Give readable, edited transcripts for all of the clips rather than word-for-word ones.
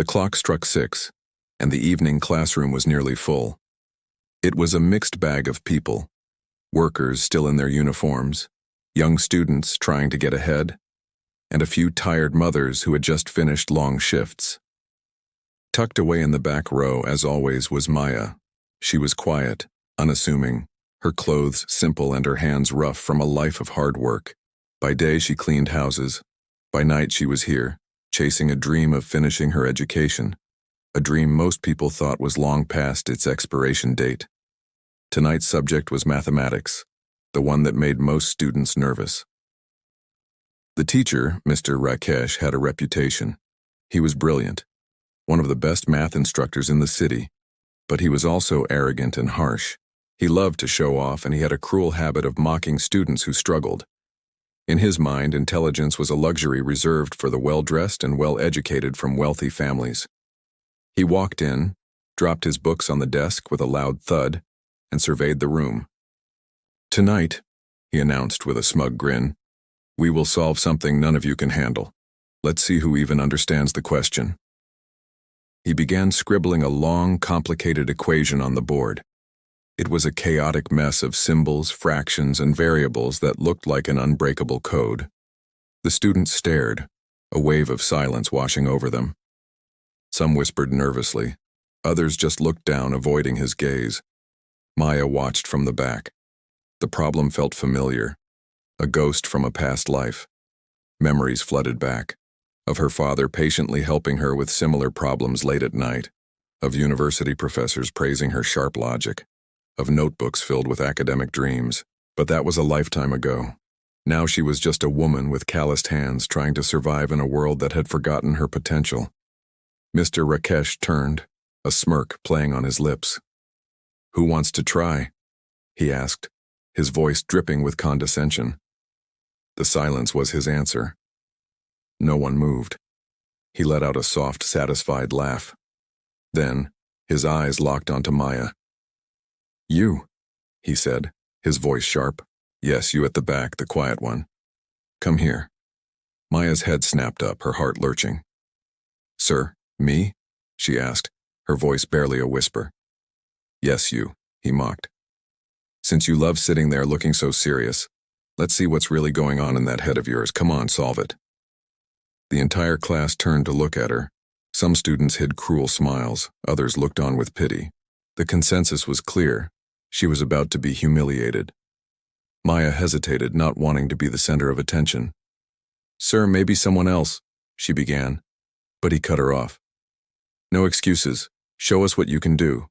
The clock struck 6, and the evening classroom was nearly full. It was a mixed bag of people: workers still in their uniforms, young students trying to get ahead, and a few tired mothers who had just finished long shifts. Tucked away in the back row, as always, was Maya. She was quiet, unassuming, her clothes simple and her hands rough from a life of hard work. By day she cleaned houses. By night she was here, chasing a dream of finishing her education, a dream most people thought was long past its expiration date. Tonight's subject was mathematics, the one that made most students nervous. The teacher, Mr. Rakesh, had a reputation. He was brilliant, one of the best math instructors in the city, but he was also arrogant and harsh. He loved to show off, and he had a cruel habit of mocking students who struggled. In his mind, intelligence was a luxury reserved for the well-dressed and well-educated from wealthy families. He walked in, dropped his books on the desk with a loud thud, and surveyed the room. "Tonight," he announced with a smug grin, "we will solve something none of you can handle. Let's see who even understands the question." He began scribbling a long, complicated equation on the board. It was a chaotic mess of symbols, fractions, and variables that looked like an unbreakable code. The students stared, a wave of silence washing over them. Some whispered nervously. Others just looked down, avoiding his gaze. Maya watched from the back. The problem felt familiar, a ghost from a past life. Memories flooded back, of her father patiently helping her with similar problems late at night, of university professors praising her sharp logic, of notebooks filled with academic dreams. But that was a lifetime ago. Now she was just a woman with calloused hands trying to survive in a world that had forgotten her potential. Mr. Rakesh turned, a smirk playing on his lips. "Who wants to try?" he asked, his voice dripping with condescension. The silence was his answer. No one moved. He let out a soft, satisfied laugh. Then, his eyes locked onto Maya. "You," he said, his voice sharp. "Yes, you at the back, the quiet one. Come here." Maya's head snapped up, her heart lurching. "Sir, me?" she asked, her voice barely a whisper. "Yes, you," he mocked. "Since you love sitting there looking so serious, let's see what's really going on in that head of yours. Come on, solve it." The entire class turned to look at her. Some students hid cruel smiles, others looked on with pity. The consensus was clear. She was about to be humiliated. Maya hesitated, not wanting to be the center of attention. "Sir, maybe someone else," she began, but he cut her off. "No excuses. Show us what you can do.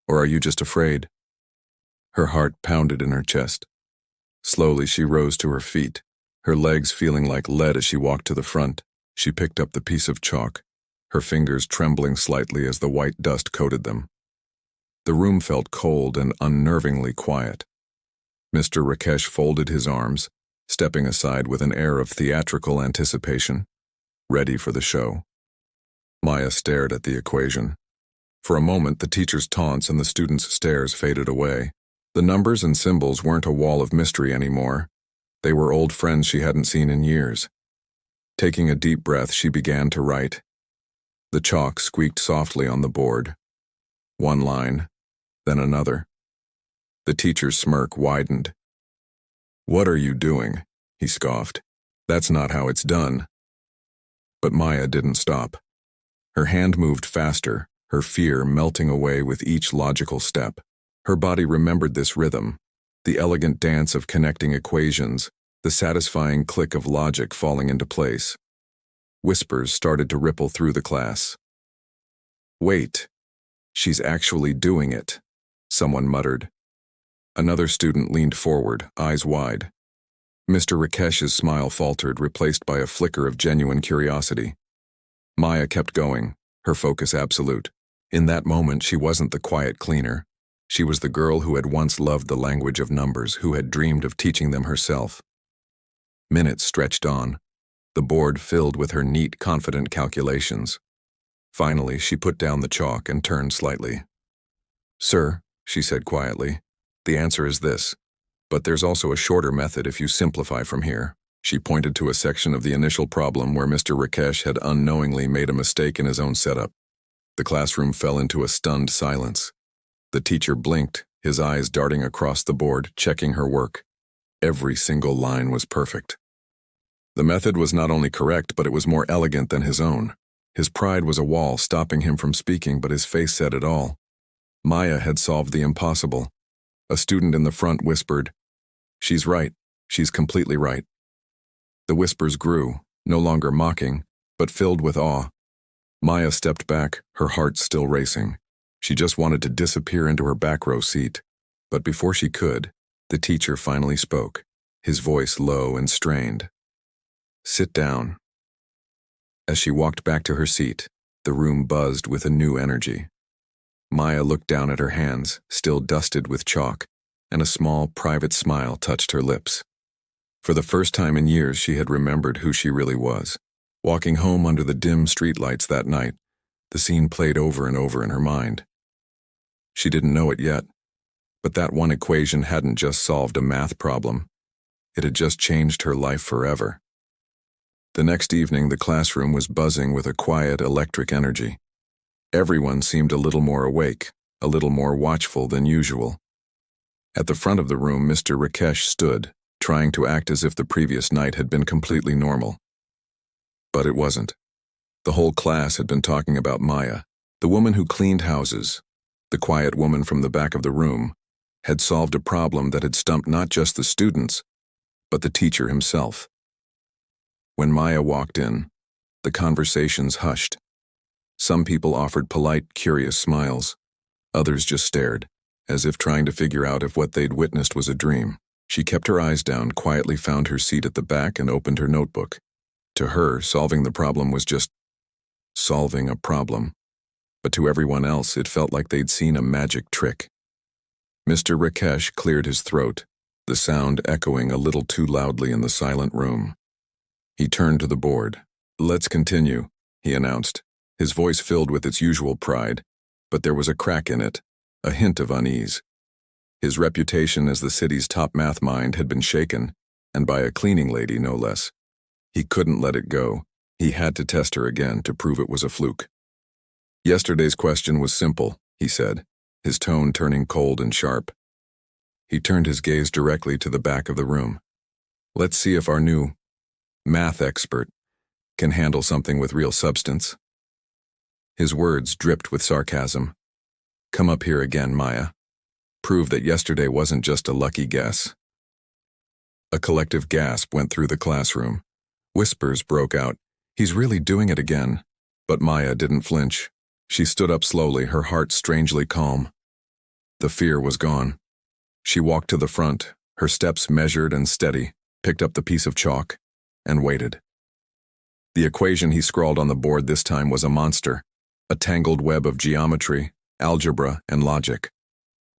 Or are you just afraid?" Her heart pounded in her chest. Slowly she rose to her feet, her legs feeling like lead as she walked to the front. She picked up the piece of chalk, her fingers trembling slightly as the white dust coated them. The room felt cold and unnervingly quiet. Mr. Rakesh folded his arms, stepping aside with an air of theatrical anticipation, ready for the show. Maya stared at the equation. For a moment, the teacher's taunts and the students' stares faded away. The numbers and symbols weren't a wall of mystery anymore. They were old friends she hadn't seen in years. Taking a deep breath, she began to write. The chalk squeaked softly on the board. One line, then another. The teacher's smirk widened. "What are you doing?" he scoffed. "That's not how it's done." But Maya didn't stop. Her hand moved faster, her fear melting away with each logical step. Her body remembered this rhythm, the elegant dance of connecting equations, the satisfying click of logic falling into place. Whispers started to ripple through the class. "Wait, she's actually doing it," someone muttered. Another student leaned forward, eyes wide. Mr. Rakesh's smile faltered, replaced by a flicker of genuine curiosity. Maya kept going, her focus absolute. In that moment, she wasn't the quiet cleaner. She was the girl who had once loved the language of numbers, who had dreamed of teaching them herself. Minutes stretched on, the board filled with her neat, confident calculations. Finally, she put down the chalk and turned slightly. "Sir," she said quietly, "the answer is this, but there's also a shorter method if you simplify from here." She pointed to a section of the initial problem where Mr. Rakesh had unknowingly made a mistake in his own setup. The classroom fell into a stunned silence. The teacher blinked, his eyes darting across the board, checking her work. Every single line was perfect. The method was not only correct, but it was more elegant than his own. His pride was a wall stopping him from speaking, but his face said it all. Maya had solved the impossible. A student in the front whispered, "She's right. She's completely right." The whispers grew, no longer mocking, but filled with awe. Maya stepped back, her heart still racing. She just wanted to disappear into her back row seat. But before she could, the teacher finally spoke, his voice low and strained. "Sit down." As she walked back to her seat, the room buzzed with a new energy. Maya looked down at her hands, still dusted with chalk, and a small, private smile touched her lips. For the first time in years, she had remembered who she really was. Walking home under the dim streetlights that night, the scene played over and over in her mind. She didn't know it yet, but that one equation hadn't just solved a math problem. It had just changed her life forever. The next evening, the classroom was buzzing with a quiet, electric energy. Everyone seemed a little more awake, a little more watchful than usual. At the front of the room, Mr. Rakesh stood, trying to act as if the previous night had been completely normal. But it wasn't. The whole class had been talking about Maya, the woman who cleaned houses. The quiet woman from the back of the room had solved a problem that had stumped not just the students, but the teacher himself. When Maya walked in, the conversations hushed. Some people offered polite, curious smiles. Others just stared, as if trying to figure out if what they'd witnessed was a dream. She kept her eyes down, quietly found her seat at the back, and opened her notebook. To her, solving the problem was just solving a problem. But to everyone else, it felt like they'd seen a magic trick. Mr. Rakesh cleared his throat, the sound echoing a little too loudly in the silent room. He turned to the board. "Let's continue," he announced, his voice filled with its usual pride, but there was a crack in it, a hint of unease. His reputation as the city's top math mind had been shaken, and by a cleaning lady, no less. He couldn't let it go. He had to test her again to prove it was a fluke. "Yesterday's question was simple," he said, his tone turning cold and sharp. He turned his gaze directly to the back of the room. "Let's see if our new math expert can handle something with real substance." His words dripped with sarcasm. "Come up here again, Maya. Prove that yesterday wasn't just a lucky guess." A collective gasp went through the classroom. Whispers broke out. "He's really doing it again." But Maya didn't flinch. She stood up slowly, her heart strangely calm. The fear was gone. She walked to the front, her steps measured and steady, picked up the piece of chalk, and waited. The equation he scrawled on the board this time was a monster, a tangled web of geometry, algebra, and logic.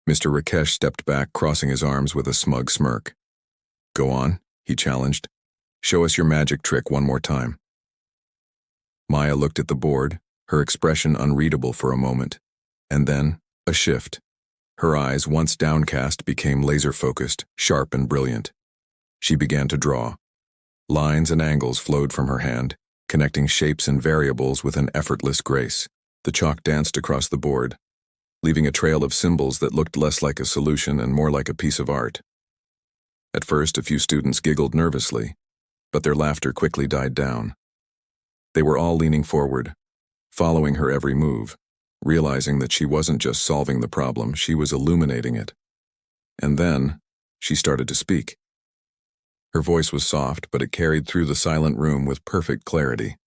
Mr. Rakesh stepped back, crossing his arms with a smug smirk. "Go on," he challenged. "Show us your magic trick one more time." Maya looked at the board, her expression unreadable for a moment, and then a shift. Her eyes, once downcast, became laser-focused, sharp and brilliant. She began to draw. Lines and angles flowed from her hand, connecting shapes and variables with an effortless grace. The chalk danced across the board, leaving a trail of symbols that looked less like a solution and more like a piece of art. At first, a few students giggled nervously, but their laughter quickly died down. They were all leaning forward, following her every move, realizing that she wasn't just solving the problem, she was illuminating it. And then, she started to speak. Her voice was soft, but it carried through the silent room with perfect clarity.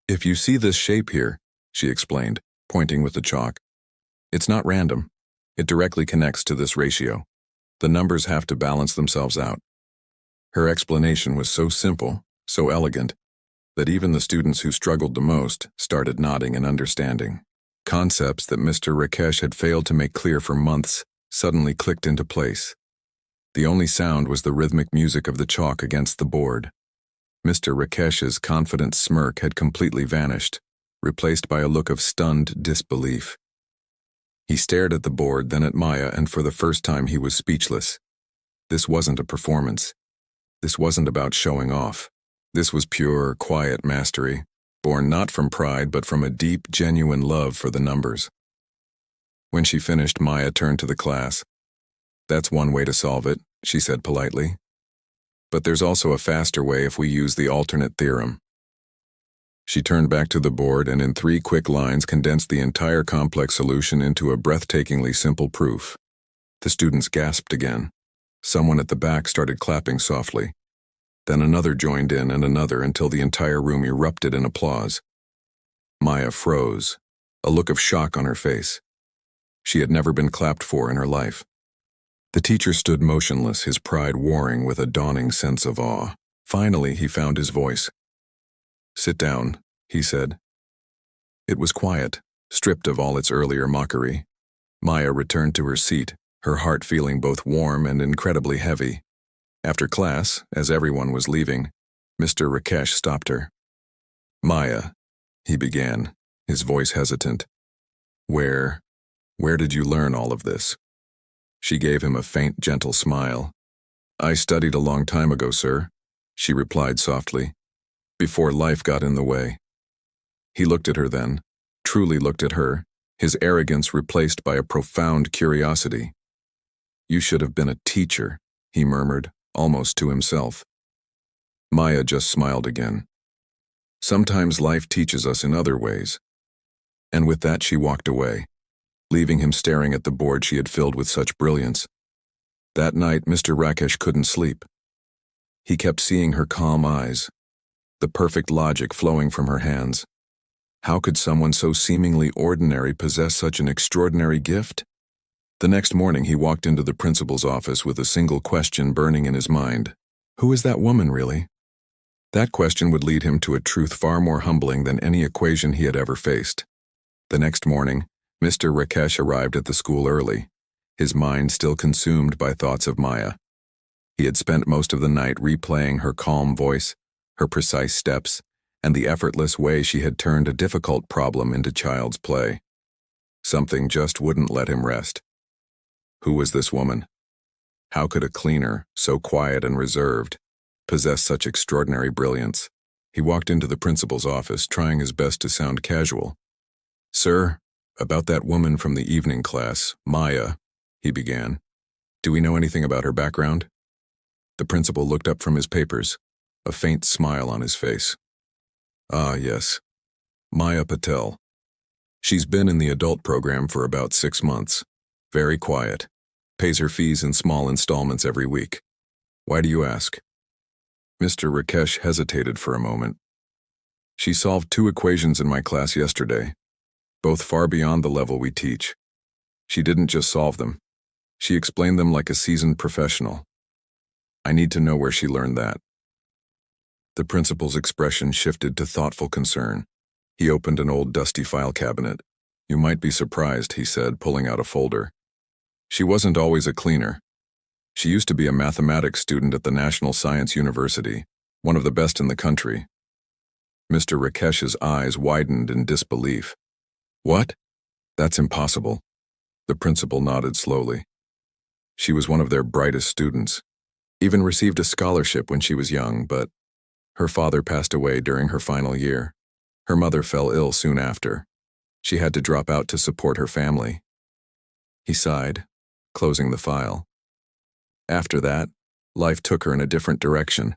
"If you see this shape here," she explained, pointing with the chalk, "it's not random. It directly connects to this ratio. The numbers have to balance themselves out." Her explanation was so simple, so elegant, that even the students who struggled the most started nodding and understanding. Concepts that Mr. Rakesh had failed to make clear for months suddenly clicked into place. The only sound was the rhythmic music of the chalk against the board. Mr. Rakesh's confident smirk had completely vanished, replaced by a look of stunned disbelief. He stared at the board, then at Maya, and for the first time he was speechless. This wasn't a performance. This wasn't about showing off. This was pure, quiet mastery, born not from pride but from a deep, genuine love for the numbers. When she finished, Maya turned to the class. "That's one way to solve it," she said politely. "But there's also a faster way if we use the alternate theorem." She turned back to the board and in 3 quick lines condensed the entire complex solution into a breathtakingly simple proof. The students gasped again. Someone at the back started clapping softly. Then another joined in and another until the entire room erupted in applause. Maya froze, a look of shock on her face. She had never been clapped for in her life. The teacher stood motionless, his pride warring with a dawning sense of awe. Finally, he found his voice. "Sit down," he said. It was quiet, stripped of all its earlier mockery. Maya returned to her seat, her heart feeling both warm and incredibly heavy. After class, as everyone was leaving, Mr. Rakesh stopped her. "Maya," he began, his voice hesitant. Where did you learn all of this?" She gave him a faint, gentle smile. "I studied a long time ago, sir," she replied softly, "before life got in the way." He looked at her then, truly looked at her, his arrogance replaced by a profound curiosity. "You should have been a teacher," he murmured, almost to himself. Maya just smiled again. "Sometimes life teaches us in other ways." And with that she walked away, leaving him staring at the board she had filled with such brilliance. That night Mr. Rakesh couldn't sleep. He kept seeing her calm eyes, the perfect logic flowing from her hands. How could someone so seemingly ordinary possess such an extraordinary gift? The next morning he walked into the principal's office with a single question burning in his mind. Who is that woman, really? That question would lead him to a truth far more humbling than any equation he had ever faced. The next morning, Mr. Rakesh arrived at the school early, his mind still consumed by thoughts of Maya. He had spent most of the night replaying her calm voice, her precise steps, and the effortless way she had turned a difficult problem into child's play. Something just wouldn't let him rest. Who was this woman? How could a cleaner, so quiet and reserved, possess such extraordinary brilliance? He walked into the principal's office, trying his best to sound casual. "Sir, about that woman from the evening class, Maya," he began. "Do we know anything about her background?" The principal looked up from his papers, a faint smile on his face. "Ah, yes. Maya Patel. She's been in the adult program for about 6 months. Very quiet. Pays her fees in small installments every week. Why do you ask?" Mr. Rakesh hesitated for a moment. "She solved 2 equations in my class yesterday, both far beyond the level we teach. She didn't just solve them. She explained them like a seasoned professional. I need to know where she learned that." The principal's expression shifted to thoughtful concern. He opened an old dusty file cabinet. "You might be surprised," he said, pulling out a folder. "She wasn't always a cleaner. She used to be a mathematics student at the National Science University, one of the best in the country." Mr. Rakesh's eyes widened in disbelief. "What? That's impossible." The principal nodded slowly. "She was one of their brightest students, even received a scholarship when she was young, but her father passed away during her final year. Her mother fell ill soon after. She had to drop out to support her family." He sighed, closing the file. After that, life took her in a different direction.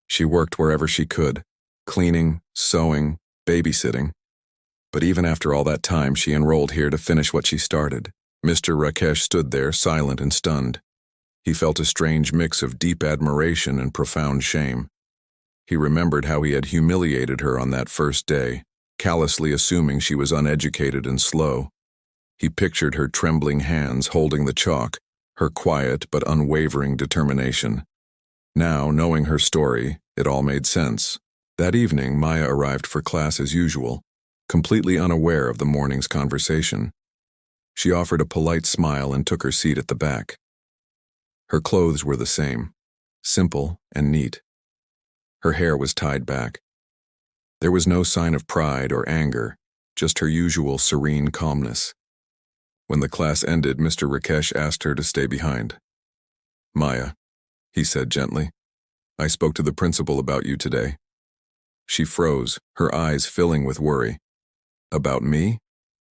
She worked wherever she could, cleaning, sewing, babysitting. But even after all that time, she enrolled here to finish what she started. Mr. Rakesh stood there, silent and stunned. He felt a strange mix of deep admiration and profound shame. He remembered how he had humiliated her on that first day, callously assuming she was uneducated and slow. He pictured her trembling hands holding the chalk, her quiet but unwavering determination. Now, knowing her story, it all made sense. That evening, Maya arrived for class as usual, completely unaware of the morning's conversation. She offered a polite smile and took her seat at the back. Her clothes were the same, simple and neat. Her hair was tied back. There was no sign of pride or anger, just her usual serene calmness. When the class ended, Mr. Rakesh asked her to stay behind. "Maya," he said gently, I spoke to the principal about you today. She froze, her eyes filling with worry. About me?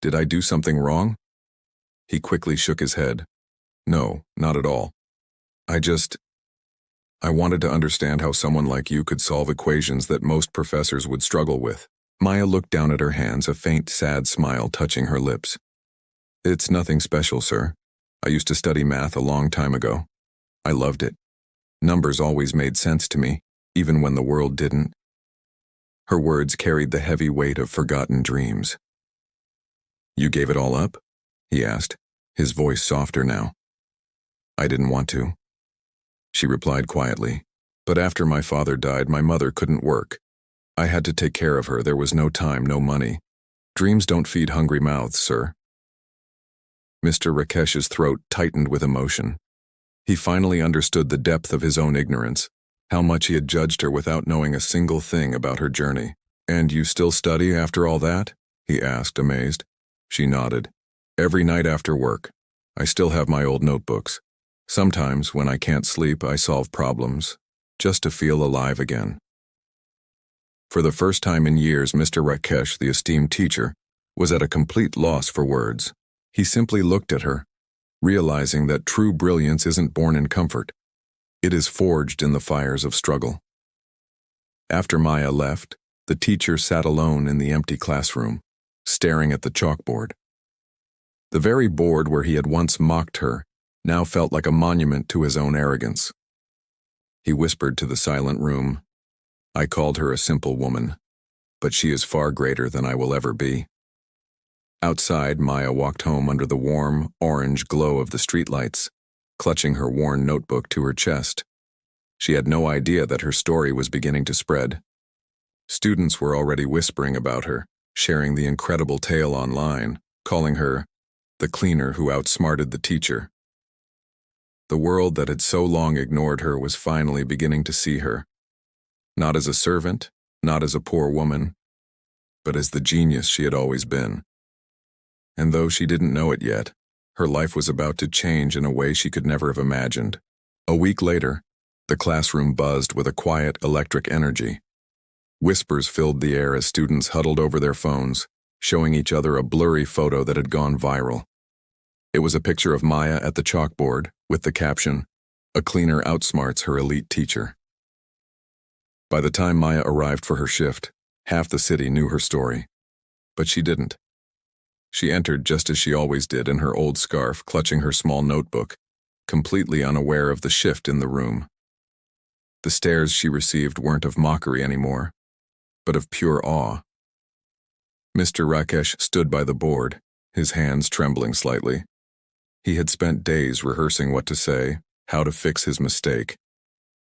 Did I do something wrong? He quickly shook his head. No, not at all. I wanted to understand how someone like you could solve equations that most professors would struggle with. Maya looked down at her hands, a faint, sad smile touching her lips. It's nothing special, sir. I used to study math a long time ago. I loved it. Numbers always made sense to me, even when the world didn't. Her words carried the heavy weight of forgotten dreams. You gave it all up? He asked, his voice softer now. I didn't want to. She replied quietly. But after my father died, my mother couldn't work. I had to take care of her. There was no time, no money. Dreams don't feed hungry mouths, sir. Mr. Rakesh's throat tightened with emotion. He finally understood the depth of his own ignorance, how much he had judged her without knowing a single thing about her journey. And you still study after all that? He asked, amazed. She nodded. Every night after work. I still have my old notebooks. Sometimes, when I can't sleep, I solve problems, just to feel alive again. For the first time in years, Mr. Rakesh, the esteemed teacher, was at a complete loss for words. He simply looked at her, realizing that true brilliance isn't born in comfort. It is forged in the fires of struggle. After Maya left, the teacher sat alone in the empty classroom, staring at the chalkboard. The very board where he had once mocked her now felt like a monument to his own arrogance. He whispered to the silent room, I called her a simple woman, but she is far greater than I will ever be. Outside, Maya walked home under the warm, orange glow of the streetlights, clutching her worn notebook to her chest. She had no idea that her story was beginning to spread. Students were already whispering about her, sharing the incredible tale online, calling her the cleaner who outsmarted the teacher. The world that had so long ignored her was finally beginning to see her, not as a servant, not as a poor woman, but as the genius she had always been. And though she didn't know it yet, her life was about to change in a way she could never have imagined. A week later, the classroom buzzed with a quiet, electric energy. Whispers filled the air as students huddled over their phones, showing each other a blurry photo that had gone viral. It was a picture of Maya at the chalkboard, with the caption, "A cleaner outsmarts her elite teacher." By the time Maya arrived for her shift, half the city knew her story. But she didn't. She entered just as she always did, in her old scarf, clutching her small notebook, completely unaware of the shift in the room. The stares she received weren't of mockery anymore, but of pure awe. Mr. Rakesh stood by the board, his hands trembling slightly. He had spent days rehearsing what to say, how to fix his mistake.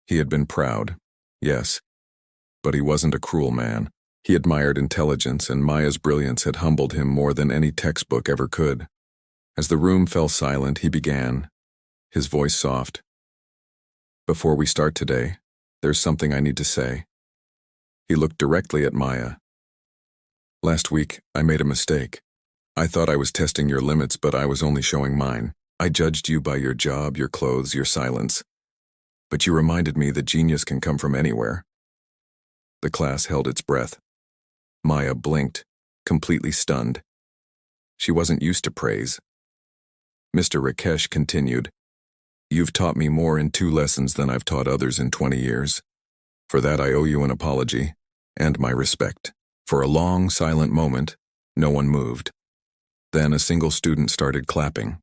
He had been proud, yes, but he wasn't a cruel man. He admired intelligence, and Maya's brilliance had humbled him more than any textbook ever could. As the room fell silent, he began, his voice soft. Before we start today, there's something I need to say. He looked directly at Maya. Last week, I made a mistake. I thought I was testing your limits, but I was only showing mine. I judged you by your job, your clothes, your silence. But you reminded me that genius can come from anywhere. The class held its breath. Maya blinked, completely stunned. She wasn't used to praise. Mr. Rakesh continued, You've taught me more in 2 lessons than I've taught others in 20 years. For that I owe you an apology, and my respect. For a long, silent moment, no one moved. Then a single student started clapping.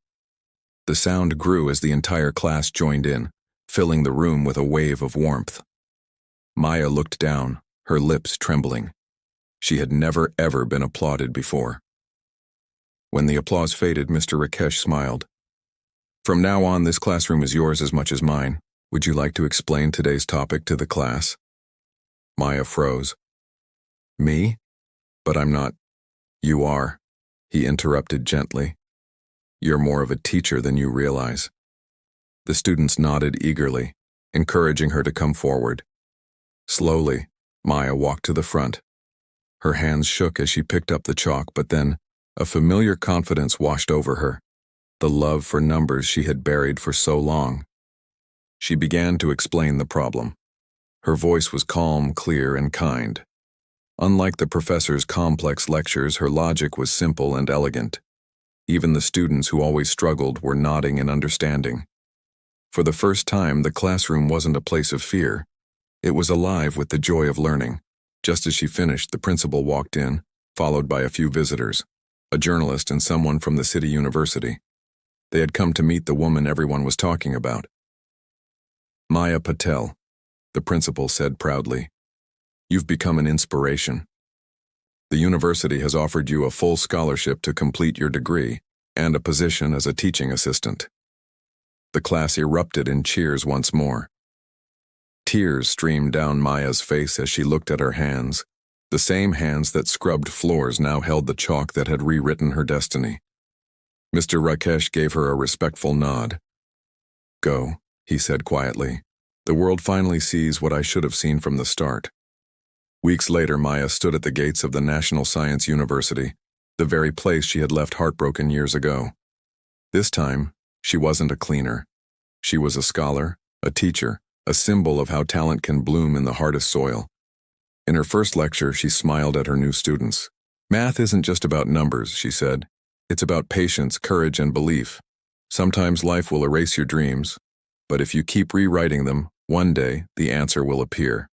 The sound grew as the entire class joined in, filling the room with a wave of warmth. Maya looked down, her lips trembling. She had never ever been applauded before. When the applause faded, Mr. Rakesh smiled. From now on, this classroom is yours as much as mine. Would you like to explain today's topic to the class? Maya froze. Me? But I'm not. You are, he interrupted gently. You're more of a teacher than you realize. The students nodded eagerly, encouraging her to come forward. Slowly, Maya walked to the front. Her hands shook as she picked up the chalk, but then a familiar confidence washed over her, the love for numbers she had buried for so long. She began to explain the problem. Her voice was calm, clear, and kind. Unlike the professor's complex lectures, her logic was simple and elegant. Even the students who always struggled were nodding and understanding. For the first time, the classroom wasn't a place of fear. It was alive with the joy of learning. Just as she finished, the principal walked in, followed by a few visitors, a journalist and someone from the city university. They had come to meet the woman everyone was talking about. Maya Patel, the principal said proudly. You've become an inspiration. The university has offered you a full scholarship to complete your degree and a position as a teaching assistant. The class erupted in cheers once more. Tears streamed down Maya's face as she looked at her hands. The same hands that scrubbed floors now held the chalk that had rewritten her destiny. Mr. Rakesh gave her a respectful nod. Go, he said quietly. The world finally sees what I should have seen from the start. Weeks later, Maya stood at the gates of the National Science University, the very place she had left heartbroken years ago. This time, she wasn't a cleaner. She was a scholar, a teacher, a symbol of how talent can bloom in the hardest soil. In her first lecture, she smiled at her new students. Math isn't just about numbers, she said. It's about patience, courage, and belief. Sometimes life will erase your dreams, but if you keep rewriting them, one day the answer will appear.